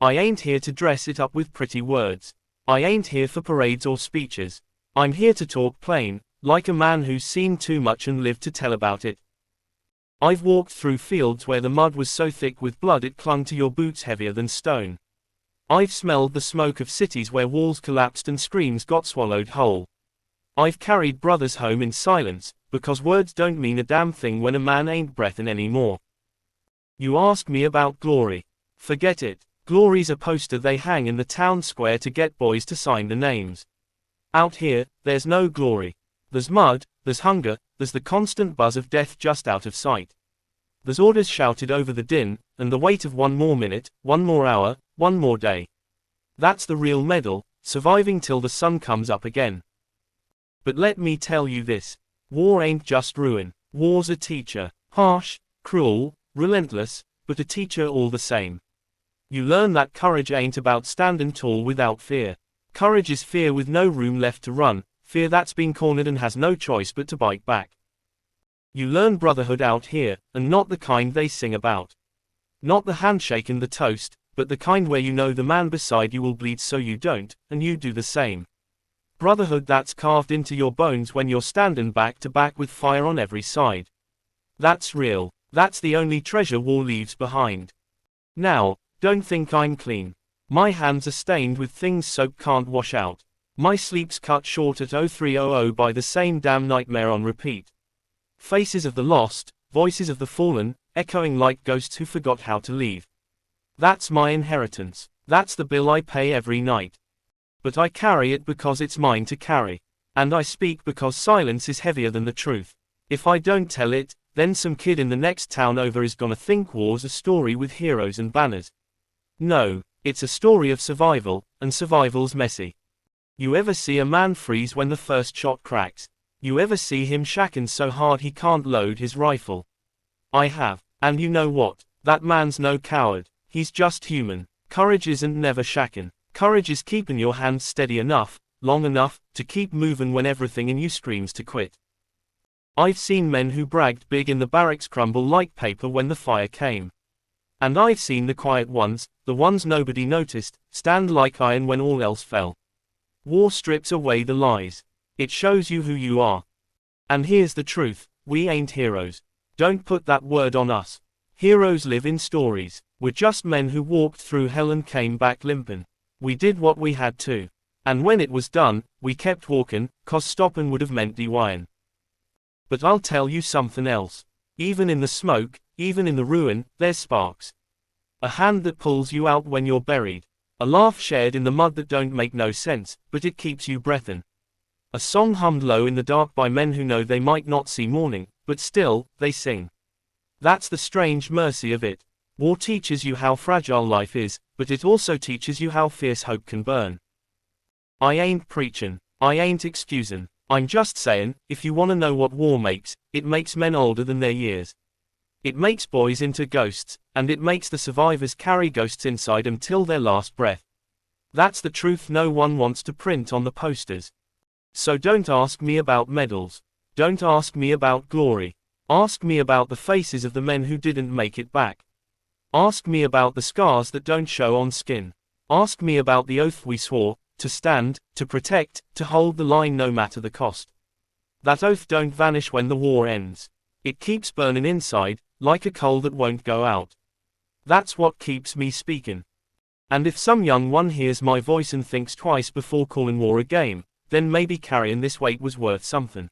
I ain't here to dress it up with pretty words. I ain't here for parades or speeches. I'm here to talk plain, like a man who's seen too much and lived to tell about it. I've walked through fields where the mud was so thick with blood it clung to your boots heavier than stone. I've smelled the smoke of cities where walls collapsed and screams got swallowed whole. I've carried brothers home in silence, because words don't mean a damn thing when a man ain't breathin' anymore. You ask me about glory. Forget it. Glory's a poster they hang in the town square to get boys to sign the names. Out here, there's no glory. There's mud, there's hunger, there's the constant buzz of death just out of sight. There's orders shouted over the din, and the weight of one more minute, one more hour, one more day. That's the real medal, surviving till the sun comes up again. But let me tell you this. War ain't just ruin. War's a teacher. Harsh, cruel, relentless, but a teacher all the same. You learn that courage ain't about standing tall without fear. Courage is fear with no room left to run, fear that's been cornered and has no choice but to bite back. You learn brotherhood out here, and not the kind they sing about. Not the handshake and the toast, but the kind where you know the man beside you will bleed so you don't, and you do the same. Brotherhood that's carved into your bones when you're standing back to back with fire on every side. That's real. That's the only treasure war leaves behind. Now, don't think I'm clean. My hands are stained with things soap can't wash out. My sleep's cut short at 03:00 by the same damn nightmare on repeat. Faces of the lost, voices of the fallen, echoing like ghosts who forgot how to leave. That's my inheritance. That's the bill I pay every night. But I carry it because it's mine to carry. And I speak because silence is heavier than the truth. If I don't tell it, then some kid in the next town over is gonna think war's a story with heroes and banners. No, it's a story of survival, and survival's messy. You ever see a man freeze when the first shot cracks? You ever see him shacking so hard he can't load his rifle? I have. And you know what? That man's no coward. He's just human. Courage isn't never shacking. Courage is keeping your hands steady enough, long enough, to keep moving when everything in you screams to quit. I've seen men who bragged big in the barracks crumble like paper when the fire came. And I've seen the quiet ones, the ones nobody noticed, stand like iron when all else fell. War strips away the lies. It shows you who you are. And here's the truth, we ain't heroes. Don't put that word on us. Heroes live in stories. We're just men who walked through hell and came back limping. We did what we had to. And when it was done, we kept walking, 'cause stoppin' would have meant dewyin'. But I'll tell you something else. Even in the smoke, even in the ruin, there's sparks. A hand that pulls you out when you're buried. A laugh shared in the mud that don't make no sense, but it keeps you breathin'. A song hummed low in the dark by men who know they might not see morning, but still, they sing. That's the strange mercy of it. War teaches you how fragile life is, but it also teaches you how fierce hope can burn. I ain't preachin', I ain't excusin', I'm just sayin', if you wanna know what war makes, it makes men older than their years. It makes boys into ghosts, and it makes the survivors carry ghosts inside them till their last breath. That's the truth no one wants to print on the posters. So don't ask me about medals. Don't ask me about glory. Ask me about the faces of the men who didn't make it back. Ask me about the scars that don't show on skin. Ask me about the oath we swore, to stand, to protect, to hold the line no matter the cost. That oath don't vanish when the war ends. It keeps burning inside, like a coal that won't go out. That's what keeps me speaking. And if some young one hears my voice and thinks twice before calling war a game, then maybe carrying this weight was worth something.